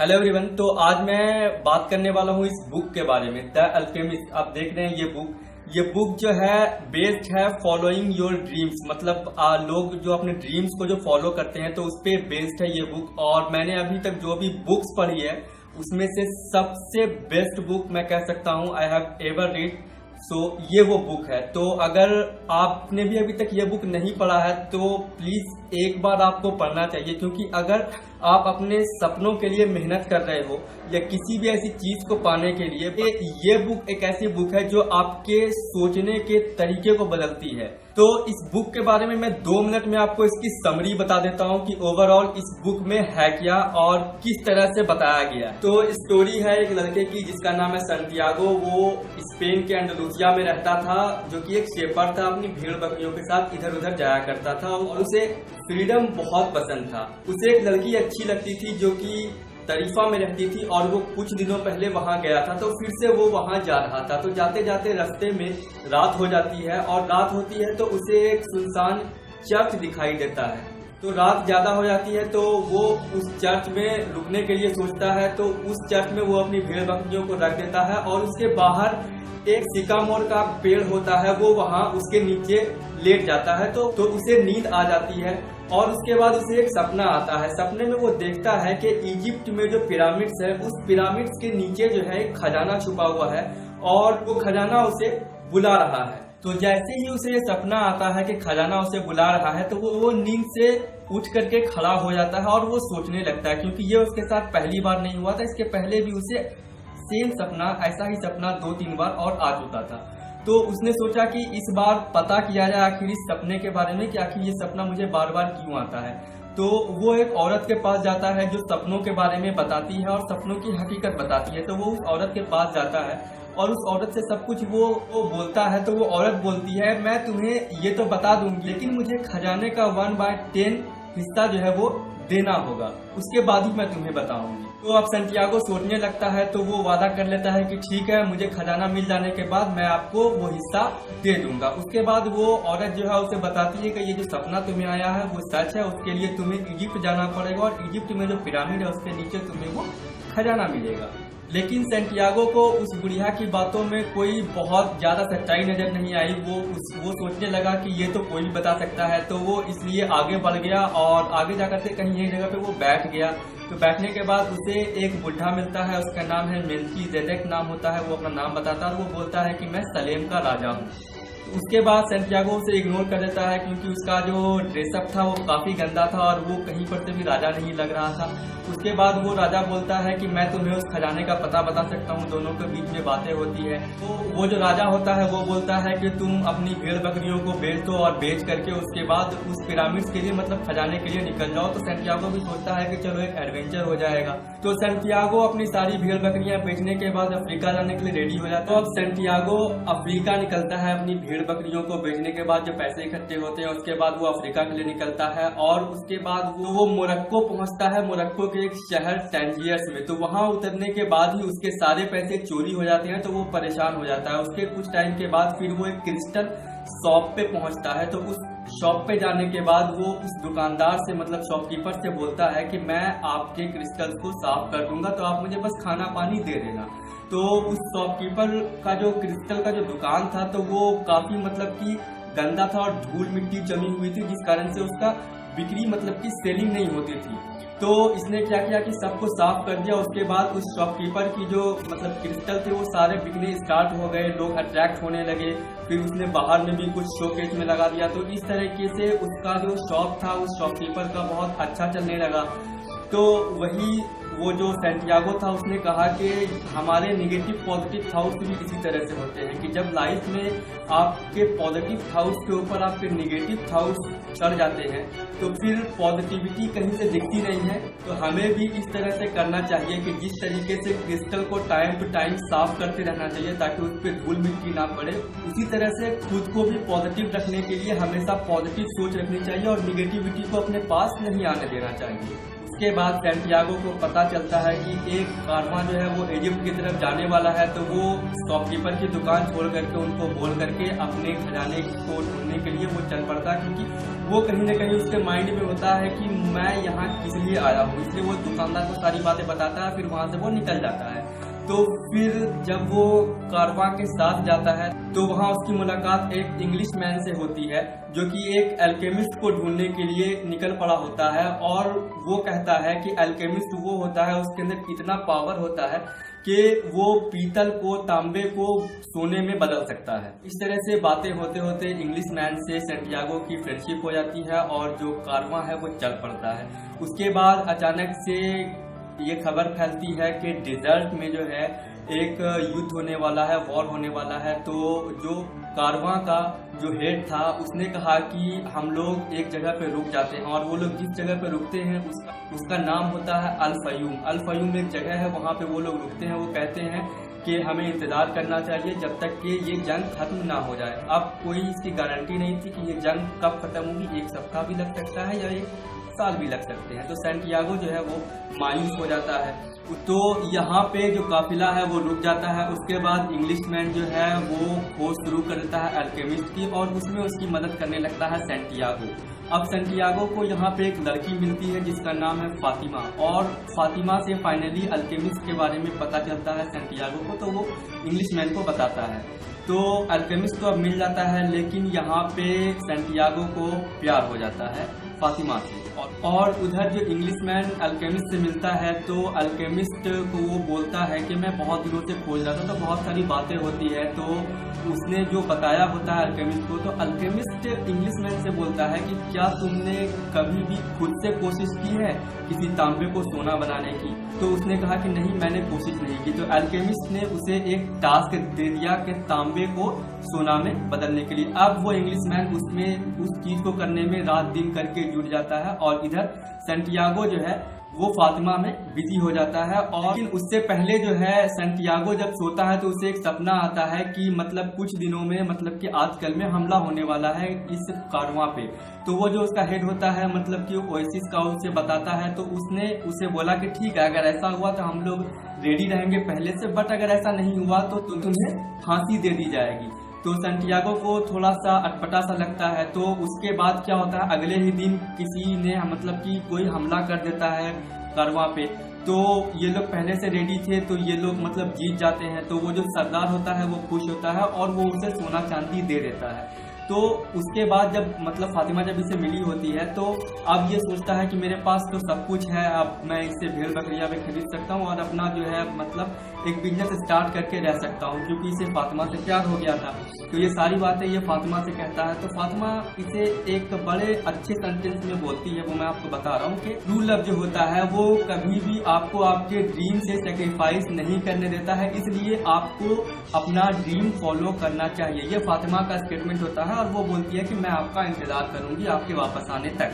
Hello everyone. तो आज मैं बात करने वाला हूँ इस बुक के बारे में, द अल्केमिस्ट। आप देख रहे हैं ये बुक जो है बेस्ड है फॉलोइंग योर ड्रीम्स। मतलब लोग जो अपने ड्रीम्स को जो फॉलो करते हैं तो उस पे बेस्ड है ये बुक। और मैंने अभी तक जो भी बुक्स पढ़ी है उसमें से सबसे बेस्ट बुक मैं कह सकता हूँ आई हैव एवर रीड। ये वो बुक है। तो अगर आपने भी अभी तक ये बुक नहीं पढ़ा है तो प्लीज एक बार आपको पढ़ना चाहिए, क्योंकि अगर आप अपने सपनों के लिए मेहनत कर रहे हो या किसी भी ऐसी चीज को पाने के लिए, ये बुक एक ऐसी बुक है जो आपके सोचने के तरीके को बदलती है। तो इस बुक के बारे में मैं 2 मिनट में आपको इसकी समरी बता देता हूँ कि ओवरऑल इस बुक में है क्या और किस तरह से बताया गया है। तो स्टोरी है एक लड़के की जिसका नाम है संटियागो। वो स्पेन के अंडलूसिया में रहता था, जो कि एक शेपर्ड था। अपनी भेड़ बकरियों के साथ इधर उधर जाया करता था और उसे फ्रीडम बहुत पसंद था। उसे एक लड़की अच्छी लगती थी जो कि तरीफा में रहती थी और वो कुछ दिनों पहले वहां गया था। तो फिर से वो वहां जा रहा था। तो जाते जाते रास्ते में रात हो जाती है और रात होती है तो उसे एक सुनसान चर्च दिखाई देता है। तो रात ज्यादा हो जाती है तो वो उस चर्च में रुकने के लिए सोचता है। तो उस चर्च में वो अपनी भेड़ बकरियों को रख देता है और उसके बाहर एक सिकामोर का पेड़ होता है, वो वहां उसके नीचे लेट जाता है। तो उसे नींद आ जाती है और उसके बाद उसे एक सपना आता है। सपने में वो देखता है कि इजिप्ट में जो पिरामिड्स है उस पिरामिड्स के नीचे जो है एक खजाना छुपा हुआ है और वो खजाना उसे बुला रहा है। तो जैसे ही उसे ये सपना आता है कि खजाना उसे बुला रहा है तो वो नींद से उठ करके खड़ा हो जाता है और वो सोचने लगता है, क्योंकि ये उसके साथ पहली बार नहीं हुआ था। इसके पहले भी उसे सेम सपना, ऐसा ही सपना 2-3 बार और आ चुका था। तो उसने सोचा कि इस बार पता किया जाए आखिर इस सपने के बारे में कि आखिर ये सपना मुझे बार बार क्यों आता है। तो वो एक औरत के पास जाता है जो सपनों के बारे में बताती है और सपनों की हकीकत बताती है। तो वो उस औरत के पास जाता है और उस औरत से सब कुछ वो बोलता है। तो वो औरत बोलती है, मैं तुम्हें ये तो बता दूंगी लेकिन मुझे खजाने का 1/10 हिस्सा जो है वो देना होगा, उसके बाद ही मैं तुम्हें बताऊंगी। तो अब संटियागो सोचने लगता है तो वो वादा कर लेता है कि ठीक है, मुझे खजाना मिल जाने के बाद मैं आपको वो हिस्सा दे दूंगा। उसके बाद वो औरत जो है उसे बताती है कि ये जो सपना तुम्हें आया है वो सच है, उसके लिए तुम्हें इजिप्ट जाना पड़ेगा और इजिप्ट में जो पिरामिड है उसके नीचे तुम्हें वो खजाना मिलेगा। लेकिन सेंटियागो को उस बुढ़िया की बातों में कोई बहुत ज्यादा सच्चाई नजर नहीं आई। वो सोचने लगा कि ये तो कोई भी बता सकता है। तो वो इसलिए आगे बढ़ गया और आगे जाकर के कहीं एक जगह पे वो बैठ गया। तो बैठने के बाद उसे एक बुढ़ा मिलता है, उसका नाम है मेल्कीजेदेक नाम होता है। वो अपना नाम बताता है और वो बोलता है कि मैं सलेम का राजा हूँ। उसके बाद सेंटियागो उसे इग्नोर कर देता है, क्योंकि उसका जो ड्रेसअप था वो काफी गंदा था और वो कहीं पर से भी राजा नहीं लग रहा था। उसके बाद वो राजा बोलता है कि मैं तुम्हें उस खजाने का पता बता सकता हूँ। दोनों के बीच में बातें होती है। तो वो जो राजा होता है वो बोलता है कि तुम अपनी भेड़ बकरियों को बेच दो और बेच करके उसके बाद उस पिरामिड्स के लिए, मतलब खजाने के लिए निकल जाओ। तो सेंटियागो भी सोचता है कि चलो एक एडवेंचर हो जाएगा। तो सेंटियागो अपनी सारी भेड़ बकरियां बेचने के बाद अफ्रीका जाने के लिए रेडी हो जाता है। तो अब सेंटियागो अफ्रीका निकलता है अपनी भेड़ बकरियों को बेचने के बाद। जो पैसे इकट्ठे होते हैं उसके बाद वो अफ्रीका के लिए निकलता है और उसके बाद वो मोरक्को पहुंचता है, मोरक्को के एक शहर टैंजियर्स में। तो वहां उतरने के बाद ही उसके सारे पैसे चोरी हो जाते हैं। तो वो परेशान हो जाता है। उसके कुछ टाइम के बाद फिर वो एक क्रिस्टल शॉप पे पहुंचता है। तो उस शॉप पे जाने के बाद वो उस दुकानदार से, मतलब शॉपकीपर से बोलता है कि मैं आपके क्रिस्टल्स को साफ कर दूंगा, तो आप मुझे बस खाना पानी दे देना। तो उस शॉपकीपर का जो क्रिस्टल का जो दुकान था तो वो काफी मतलब कि गंदा था और धूल मिट्टी जमी हुई थी, जिस कारण से उसका बिक्री, मतलब कि सेलिंग नहीं होती थी। तो इसने क्या किया कि सबको साफ कर दिया। उसके बाद उस शॉपकीपर की जो मतलब क्रिस्टल थे वो सारे बिकने स्टार्ट हो गए, लोग अट्रैक्ट होने लगे। फिर उसने बाहर में भी कुछ शोकेस में लगा दिया। तो इस तरीके से उसका जो शॉप था उस शॉपकीपर का बहुत अच्छा चलने लगा। तो वही वो जो सेंटियागो था उसने कहा कि हमारे नेगेटिव पॉजिटिव थाउट्स भी इसी तरह से होते हैं कि जब लाइफ में आपके पॉजिटिव थाउट्स के ऊपर आपके नेगेटिव थाउट्स चढ़ जाते हैं तो फिर पॉजिटिविटी कहीं से दिखती नहीं है। तो हमें भी इस तरह से करना चाहिए कि जिस तरीके से क्रिस्टल को टाइम टू टाइम साफ करते रहना चाहिए ताकि उस पर धूल मिट्टी ना पड़े, उसी तरह से खुद को भी पॉजिटिव रखने के लिए हमेशा पॉजिटिव सोच रखनी चाहिए और निगेटिविटी को अपने पास नहीं आने देना चाहिए। उसके बाद सैंटियागो को पता चलता है कि एक कारवां जो है वो इजिप्ट की तरफ जाने वाला है, तो वो शॉपकीपर की दुकान छोड़ करके उनको बोल करके अपने खजाने को ढूंढने के लिए वो चल पड़ता है, क्योंकि वो कहीं ना कहीं उसके माइंड में होता है कि मैं यहाँ किस लिए आया हूँ। इसलिए वो दुकानदार को सारी बातें बताता है, फिर वहां से वो निकल जाता है। तो फिर जब वो कारवां के साथ जाता है तो वहाँ उसकी मुलाकात एक इंग्लिश मैन से होती है, जो कि एक अल्केमिस्ट को ढूंढने के लिए निकल पड़ा होता है। और वो कहता है कि अल्केमिस्ट वो होता है, उसके अंदर इतना पावर होता है कि वो पीतल को, तांबे को सोने में बदल सकता है। इस तरह से बातें होते होते इंग्लिश मैन से सैंटियागो की फ्रेंडशिप हो जाती है और जो कारवां है वो चल पड़ता है। उसके बाद अचानक से ये खबर फैलती है कि डेजर्ट में जो है एक युद्ध होने वाला है, वॉर होने वाला है। तो जो कारवां का जो हेड था उसने कहा कि हम लोग एक जगह पे रुक जाते हैं, और वो लोग जिस जगह पे रुकते हैं उसका नाम होता है अल फयूम। अल फयूम एक जगह है, वहाँ पे वो लोग रुकते हैं। वो कहते हैं कि हमें इंतजार करना चाहिए जब तक कि ये जंग खत्म ना हो जाए। अब कोई इसकी गारंटी नहीं थी कि ये जंग कब खत्म होगी, एक सप्ताह भी लग सकता है या एक साल भी लग सकते हैं। तो सैंटियागो जो है वो मायूस हो जाता है। तो यहाँ पे जो काफिला है वो रुक जाता है। उसके बाद इंग्लिशमैन जो है वो खोज शुरू कर देता है अल्केमिस्ट की, और उसमें उसकी मदद करने लगता है सैंटियागो। अब सैंटियागो को यहाँ पे एक लड़की मिलती है जिसका नाम है फातिमा, और फातिमा से फाइनली अल्केमिस्ट के बारे में पता चलता है सैंटियागो को, तो वो इंग्लिशमैन को बताता है। तो अल्केमिस्ट तो अब मिल जाता है, लेकिन यहाँ पे सैंटियागो को प्यार हो जाता है फातिमा से। और उधर जो इंग्लिशमैन अल्केमिस्ट से मिलता है तो अल्केमिस्ट को वो बोलता है कि मैं बहुत दिनों से खोज रहा था, तो बहुत सारी बातें होती है। तो उसने जो बताया होता है अल्केमिस्ट को, तो अल्केमिस्ट इंग्लिशमैन से बोलता है कि क्या तुमने कभी भी खुद से कोशिश की है किसी तांबे को सोना बनाने की? तो उसने कहा कि नहीं, मैंने कोशिश नहीं की। तो अल्केमिस्ट ने उसे एक टास्क दे दिया कि तांबे को सोना में बदलने के लिए। अब वो इंग्लिशमैन उसमें उस चीज को करने में रात दिन करके जुट जाता है, और इधर सैंटियागो जो है वो फातिमा में बिजी हो जाता है। और लेकिन उससे पहले जो है सैंटियागो जब सोता है तो उसे एक सपना आता है कि मतलब कुछ दिनों में, मतलब कि आजकल में हमला होने वाला है इस कारवां पे। तो वो जो उसका हेड होता है, मतलब कि ओएसिस का, उसे बताता है। तो उसने उसे बोला कि ठीक है, अगर ऐसा हुआ तो हम लोग रेडी रहेंगे पहले से, बट अगर ऐसा नहीं हुआ तो तुम्हें फांसी दे दी जाएगी। तो सैंटियागो को थोड़ा सा अटपटा सा लगता है। तो उसके बाद क्या होता है, अगले ही दिन किसी ने, मतलब कि कोई हमला कर देता है कारवां पे। तो ये लोग पहले से रेडी थे, तो ये लोग मतलब जीत जाते हैं। तो वो जो सरदार होता है वो खुश होता है और वो उसे सोना चांदी दे देता है। तो उसके बाद जब मतलब फातिमा जब इसे मिली होती है तो अब ये सोचता है कि मेरे पास तो सब कुछ है, अब मैं इससे भेड़ बकरियां भी खरीद सकता हूँ और अपना जो है मतलब एक बिजनेस स्टार्ट करके रह सकता हूँ, क्योंकि इसे फातिमा से प्यार हो गया था। तो ये सारी बातें ये फातिमा से कहता है। तो फातिमा इसे एक बड़े अच्छे सेंटेंस में बोलती है, वो मैं आपको बता रहा हूँ कि ट्रू लव जो होता है वो कभी भी आपको आपके ड्रीम से सेक्रीफाइस नहीं करने देता है, इसलिए आपको अपना ड्रीम फॉलो करना चाहिए। ये फातिमा का स्टेटमेंट होता है, और वो बोलती है कि मैं आपका इंतजार करूंगी आपके वापस आने तक।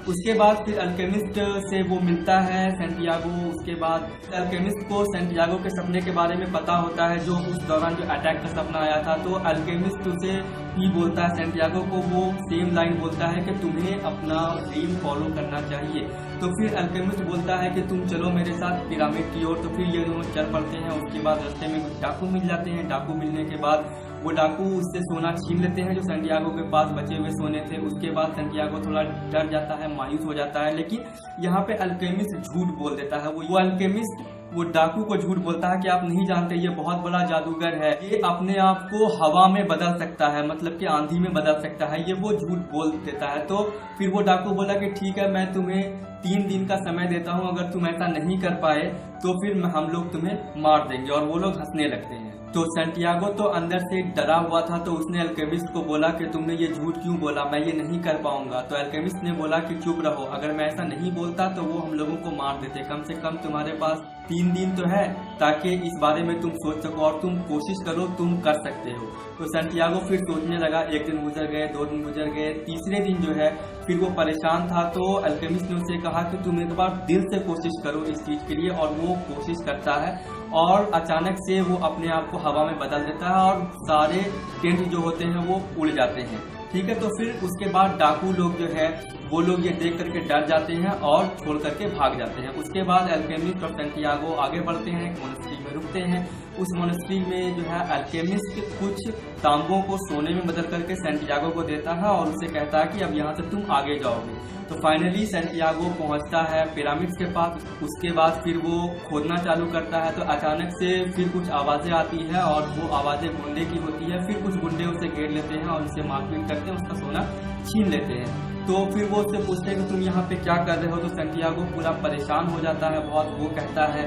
उसके बाद फिर अल्केमिस्ट से वो मिलता है सैंटियागो। उसके बाद अल्केमिस्ट को सैंटियागो के सपने के बारे में पता होता है, जो उस दौरान जो अटैक का सपना आया था। तो अल्केमिस्ट उसे ही बोलता है, सैंटियागो को वो सेम लाइन बोलता है कि तुम्हें अपना ड्रीम फॉलो करना चाहिए। तो फिर अल्केमिस्ट बोलता है कि तुम चलो मेरे साथ पिरामिड की ओर। तो फिर ये दोनों चल पड़ते हैं। उसके बाद रास्ते में कुछ डाकू मिल जाते हैं। डाकू मिलने के बाद वो डाकू उससे सोना छीन लेते हैं जो सैंटियागो के पास बचे हुए सोने थे। उसके बाद सैंटियागो थोड़ा डर जाता है, मायूस हो जाता है, लेकिन यहाँ पे अल्केमिस्ट झूठ बोल देता है। वो अल्केमिस्ट वो डाकू को झूठ बोलता है कि आप नहीं जानते, ये बहुत बड़ा जादूगर है, ये अपने आप को हवा में बदल सकता है, मतलब कि आंधी में बदल सकता है। ये वो झूठ बोल देता है। तो फिर वो डाकू बोला कि ठीक है, मैं तुम्हें 3 दिन का समय देता हूँ, अगर तुम ऐसा नहीं कर पाए तो फिर हम लोग तुम्हें मार देंगे। और वो लोग हंसने लगते हैं। तो सैंटियागो तो अंदर से डरा हुआ था, तो उसने अल्केमिस्ट को बोला कि तुमने ये झूठ क्यों बोला, मैं ये नहीं कर पाऊंगा। तो अल्केमिस्ट ने बोला कि चुप रहो, अगर मैं ऐसा नहीं बोलता तो वो हम लोगों को मार देते। कम से कम तुम्हारे पास 3 दिन तो है ताकि इस बारे में तुम सोच सको और तुम कोशिश करो, तुम कर सकते हो। तो सैंटियागो फिर सोचने लगा। 1 दिन गुजर गए, 2 दिन गुजर गए, तीसरे दिन जो है फिर वो परेशान था। तो अल्केमिस्ट ने उसे कहा कि तुम एक बार दिल से कोशिश करो इस चीज के लिए। और वो कोशिश करता है और अचानक से वो अपने आप को हवा में बदल देता है और सारे टेंट जो होते हैं वो उड़ जाते हैं। ठीक है, तो फिर उसके बाद डाकू लोग जो है वो लोग ये देख करके डर जाते हैं और छोड़ करके भाग जाते हैं। उसके बाद अल्केमिस्ट और सैंटियागो आगे बढ़ते हैं, एक मोनेस्ट्री में रुकते हैं। उस मोनेस्ट्री में जो है अल्केमिस्ट कुछ तांबों को सोने में बदल करके सैंटियागो को देता है और उसे कहता है कि अब यहाँ से तुम आगे जाओगे। तो फाइनली सैंटियागो पहुंचता है पिरामिड्स के पास। उसके बाद फिर वो खोदना चालू करता है तो अचानक से फिर कुछ आवाज़ें आती है और वो आवाज़ें गुंडे की होती है। फिर कुछ गुंडे उसे घेर लेते हैं और उसे मारपीट करते हैं, उसका सोना छीन लेते हैं। तो फिर वो उससे पूछते हैं कि तुम यहाँ पे क्या कर रहे हो। तो सैंटियागो पूरा परेशान हो जाता है बहुत। वो कहता है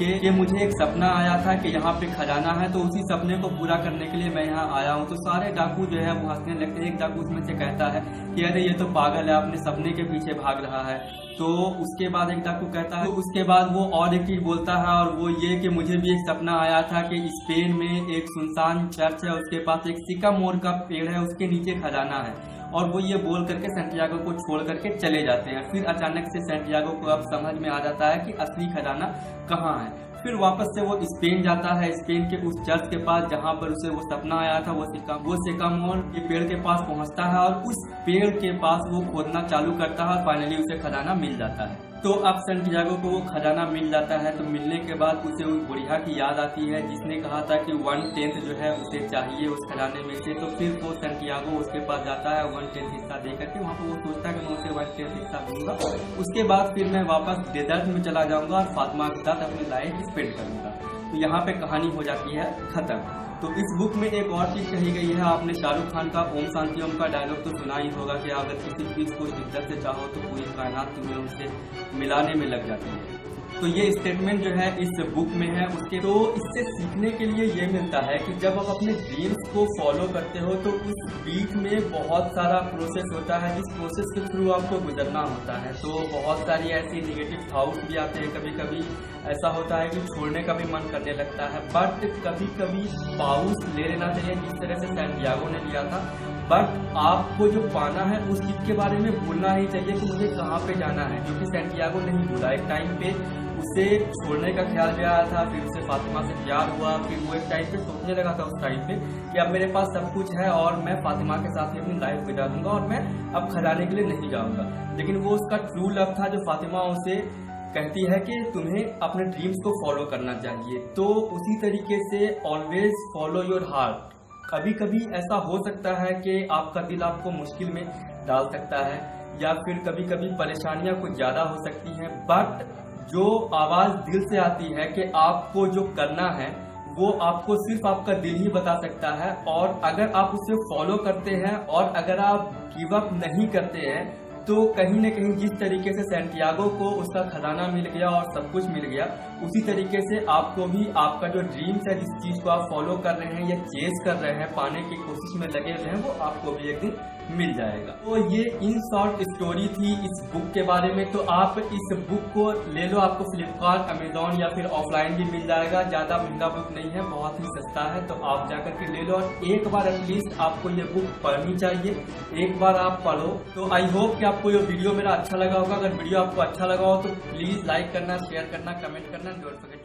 कि मुझे एक सपना आया था कि यहाँ पे खजाना है, तो उसी सपने को पूरा करने के लिए मैं यहाँ आया हूँ। तो सारे डाकू जो है वो हंसने लगते हैं। एक डाकू उसमें से कहता है कि अरे ये तो पागल है, अपने सपने के पीछे भाग रहा है। तो उसके बाद एक डाकू कहता है, तो उसके बाद वो और एक चीज बोलता है और वो ये कि मुझे भी एक सपना आया था कि स्पेन में एक सुनसान चर्च है, उसके पास एक सिकामोर का पेड़ है, उसके नीचे खजाना है। और वो ये बोल करके सैंटियागो को छोड़ करके चले जाते हैं। फिर अचानक से सैंटियागो को अब समझ में आ जाता है कि असली खजाना कहाँ है। फिर वापस से वो स्पेन जाता है, स्पेन के उस चर्च के पास जहाँ पर उसे वो सपना आया था, वो सिकामोर के पेड़ के पास पहुँचता है और उस पेड़ के पास वो खोदना चालू करता है और फाइनली उसे खजाना मिल जाता है। तो अब सैंटियागो को वो खजाना मिल जाता है। तो मिलने के बाद उसे उस बुढ़िया की याद आती है जिसने कहा था कि 1/10 जो है उसे चाहिए उस खजाने में से। तो फिर वो सैंटियागो उसके पास जाता है 1/10 हिस्सा दे करके। वहाँ पर वो सोचता है कि मैं उसे 1/10 हिस्सा दूंगा, उसके बाद फिर मैं वापस डेजर्ट में चला जाऊंगा और फातिमा के साथ अपनी लाइफ स्पेंड करूंगा। तो यहाँ पे कहानी हो जाती है खत्म। तो इस बुक में एक और चीज़ कही गई है, आपने शाहरुख खान का ओम शांति ओम का डायलॉग तो सुना ही होगा कि अगर किसी चीज़ को शिद्दत से चाहो तो पूरी कायनात तुम्हें उनसे मिलाने में लग जाती है। तो ये स्टेटमेंट जो है इस बुक में है। तो इससे सीखने के लिए ये मिलता है कि जब आप अपने ड्रीम्स को फॉलो करते हो तो उस बीच में बहुत सारा प्रोसेस होता है, जिस प्रोसेस के थ्रू आपको गुजरना होता है। तो बहुत सारी ऐसी नेगेटिव थॉट्स भी आते हैं, कभी कभी ऐसा होता है कि छोड़ने का भी मन करने लगता है। बट कभी कभी पाउस ले लेना चाहिए जिस तरह से सैंटियागो ने लिया था। बट आपको जो पाना है उस चीज़ के बारे में भूलना ही चाहिए कि मुझे कहाँ पे जाना है, क्योंकि सैंटियागो नहीं भूला। एक टाइम पे उसे छोड़ने का ख्याल भी आया था, फिर उसे फातिमा से प्यार हुआ, फिर वो एक टाइम पे सोचने लगा था उस टाइम पे कि अब मेरे पास सब कुछ है और मैं फातिमा के साथ ही अपनी लाइफ गुजारूंगा और मैं अब खजाने के लिए नहीं जाऊंगा। लेकिन वो उसका ट्रू लव था जो फातिमा उसे कहती है कि तुम्हें अपने ड्रीम्स को फॉलो करना चाहिए। तो उसी तरीके से ऑलवेज फॉलो योर हार्ट। कभी कभी ऐसा हो सकता है कि आपका दिल आपको मुश्किल में डाल सकता है या फिर कभी कभी परेशानियां कुछ ज़्यादा हो सकती हैं, बट जो आवाज़ दिल से आती है कि आपको जो करना है वो आपको सिर्फ आपका दिल ही बता सकता है। और अगर आप उसे फॉलो करते हैं और अगर आप गिव अप नहीं करते हैं तो कहीं न कहीं जिस तरीके से सैंटियागो को उसका खजाना मिल गया और सब कुछ मिल गया, उसी तरीके से आपको भी आपका जो ड्रीम्स है, जिस चीज़ को आप फॉलो कर रहे हैं या चेस कर रहे हैं, पाने की कोशिश में लगे हुए हैं, वो आपको भी एक दिन मिल जाएगा। तो ये इन शॉर्ट स्टोरी थी इस बुक के बारे में। तो आप इस बुक को ले लो, आपको फ्लिपकार्ट, अमेजोन या फिर ऑफलाइन भी मिल जाएगा। ज़्यादा महंगा बुक नहीं है, बहुत ही सस्ता है। तो आप जाकर के ले लो और एक बार एटलीस्ट आपको ये बुक पढ़नी चाहिए, एक बार आप पढ़ो। तो आई होप कि आपको ये वीडियो मेरा अच्छा लगा होगा। अगर वीडियो आपको अच्छा लगा हो तो प्लीज़ लाइक करना, शेयर करना, कमेंट करना, डोंट फॉरगेट